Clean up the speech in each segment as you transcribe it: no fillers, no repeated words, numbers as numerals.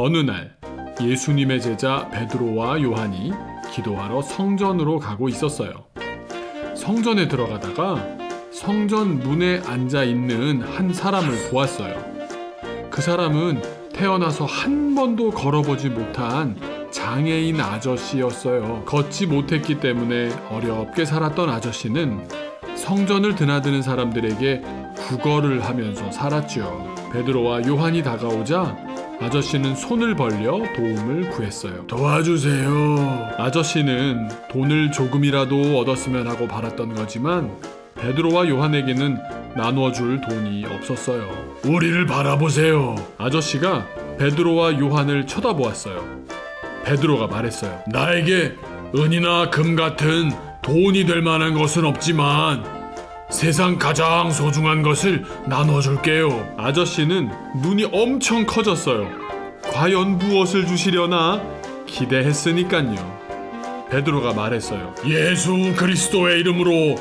어느 날 예수님의 제자 베드로와 요한이 기도하러 성전으로 가고 있었어요. 성전에 들어가다가 성전 문에 앉아 있는 한 사람을 보았어요. 그 사람은 태어나서 한 번도 걸어보지 못한 장애인 아저씨였어요. 걷지 못했기 때문에 어렵게 살았던 아저씨는 성전을 드나드는 사람들에게 구걸을 하면서 살았죠. 베드로와 요한이 다가오자 아저씨는 손을 벌려 도움을 구했어요. 도와주세요. 아저씨는 돈을 조금이라도 얻었으면 하고 바랐던 거지만 베드로와 요한에게는 나눠줄 돈이 없었어요. 우리를 바라보세요. 아저씨가 베드로와 요한을 쳐다보았어요. 베드로가 말했어요. 나에게 은이나 금 같은 돈이 될 만한 것은 없지만 세상 가장 소중한 것을 나눠줄게요. 아저씨는 눈이 엄청 커졌어요. 과연 무엇을 주시려나 기대했으니깐요. 베드로가 말했어요. 예수 그리스도의 이름으로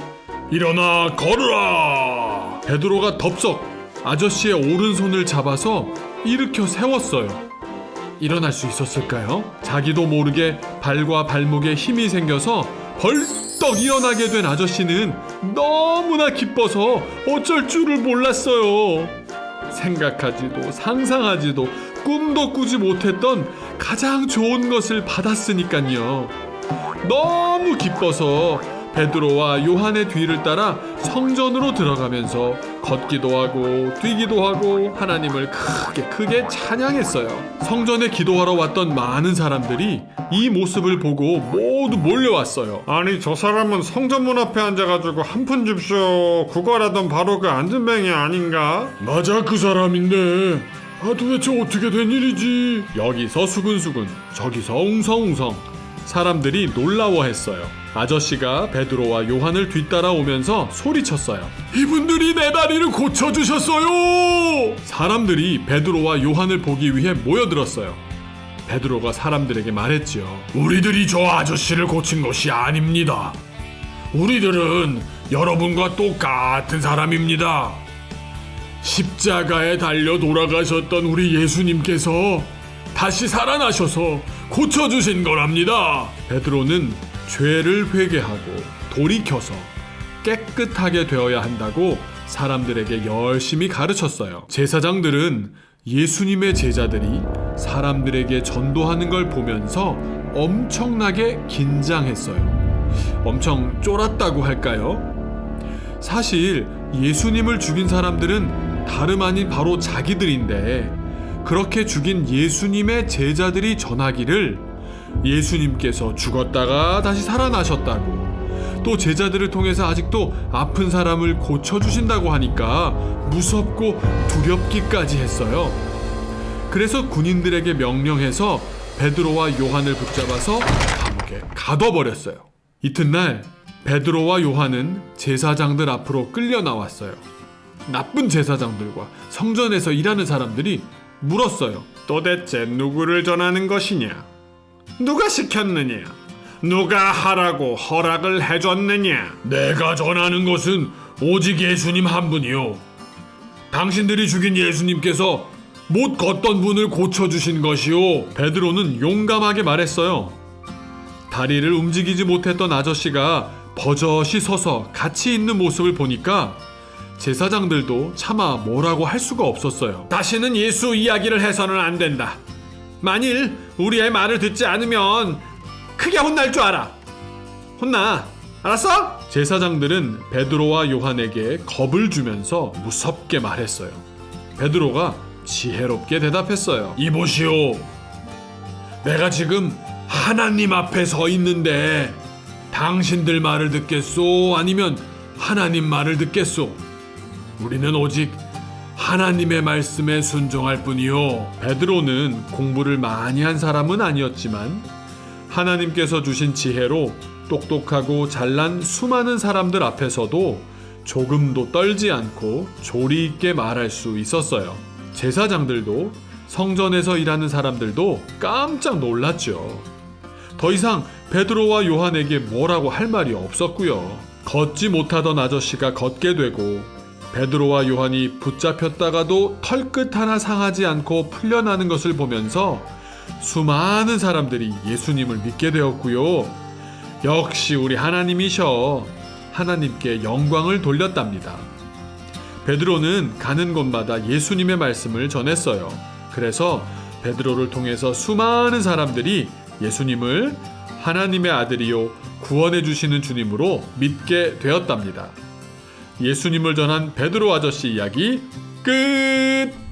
일어나 걸으라. 베드로가 덥석 아저씨의 오른손을 잡아서 일으켜 세웠어요. 일어날 수 있었을까요? 자기도 모르게 발과 발목에 힘이 생겨서 벌떡 일어나게 된 아저씨는 너무나 기뻐서 어쩔 줄을 몰랐어요. 생각하지도 상상하지도 꿈도 꾸지 못했던 가장 좋은 것을 받았으니까요. 너무 기뻐서 베드로와 요한의 뒤를 따라 성전으로 들어가면서 걷기도 하고 뛰기도 하고 하나님을 크게 찬양했어요. 성전에 기도하러 왔던 많은 사람들이 이 모습을 보고 모두 몰려왔어요. 아니 저 사람은 성전문 앞에 앉아가지고 한 푼 줍쇼 구걸하던 바로 그 안전뱅이 아닌가? 맞아, 그 사람인데 도대체 어떻게 된 일이지? 여기서 수근수근 저기서 웅성웅성 사람들이 놀라워했어요. 아저씨가 베드로와 요한을 뒤따라오면서 소리쳤어요. 이분들이 내 다리를 고쳐주셨어요! 사람들이 베드로와 요한을 보기 위해 모여들었어요. 베드로가 사람들에게 말했지요. 우리들이 저 아저씨를 고친 것이 아닙니다. 우리들은 여러분과 똑같은 사람입니다. 십자가에 달려 돌아가셨던 우리 예수님께서 다시 살아나셔서 고쳐주신 거랍니다. 베드로는 죄를 회개하고 돌이켜서 깨끗하게 되어야 한다고 사람들에게 열심히 가르쳤어요. 제사장들은 예수님의 제자들이 사람들에게 전도하는 걸 보면서 엄청나게 긴장했어요. 엄청 쫄았다고 할까요? 사실 예수님을 죽인 사람들은 다름 아닌 바로 자기들인데 그렇게 죽인 예수님의 제자들이 전하기를 예수님께서 죽었다가 다시 살아나셨다고, 또 제자들을 통해서 아직도 아픈 사람을 고쳐주신다고 하니까 무섭고 두렵기까지 했어요. 그래서 군인들에게 명령해서 베드로와 요한을 붙잡아서 감옥에 가둬버렸어요. 이튿날 베드로와 요한은 제사장들 앞으로 끌려 나왔어요. 나쁜 제사장들과 성전에서 일하는 사람들이 물었어요. 도대체 누구를 전하는 것이냐? 누가 시켰느냐? 누가 하라고 허락을 해줬느냐? 내가 전하는 것은 오직 예수님 한 분이요. 당신들이 죽인 예수님께서 못 걷던 분을 고쳐주신 것이요. 베드로는 용감하게 말했어요. 다리를 움직이지 못했던 아저씨가 버젓이 서서 같이 있는 모습을 보니까 제사장들도 차마 뭐라고 할 수가 없었어요. 다시는 예수 이야기를 해서는 안 된다. 만일 우리의 말을 듣지 않으면 크게 혼날 줄 알아. 혼나. 알았어? 제사장들은 베드로와 요한에게 겁을 주면서 무섭게 말했어요. 베드로가 지혜롭게 대답했어요. 이보시오. 내가 지금 하나님 앞에 서 있는데 당신들 말을 듣겠소? 아니면 하나님 말을 듣겠소? 우리는 오직 하나님의 말씀에 순종할 뿐이요. 베드로는 공부를 많이 한 사람은 아니었지만 하나님께서 주신 지혜로 똑똑하고 잘난 수많은 사람들 앞에서도 조금도 떨지 않고 조리 있게 말할 수 있었어요. 제사장들도 성전에서 일하는 사람들도 깜짝 놀랐죠. 더 이상 베드로와 요한에게 뭐라고 할 말이 없었고요. 걷지 못하던 아저씨가 걷게 되고 베드로와 요한이 붙잡혔다가도 털끝 하나 상하지 않고 풀려나는 것을 보면서 수많은 사람들이 예수님을 믿게 되었고요. 역시 우리 하나님이셔. 하나님께 영광을 돌렸답니다. 베드로는 가는 곳마다 예수님의 말씀을 전했어요. 그래서 베드로를 통해서 수많은 사람들이 예수님을 하나님의 아들이요 구원해 주시는 주님으로 믿게 되었답니다. 예수님을 전한 베드로 아저씨 이야기 끝!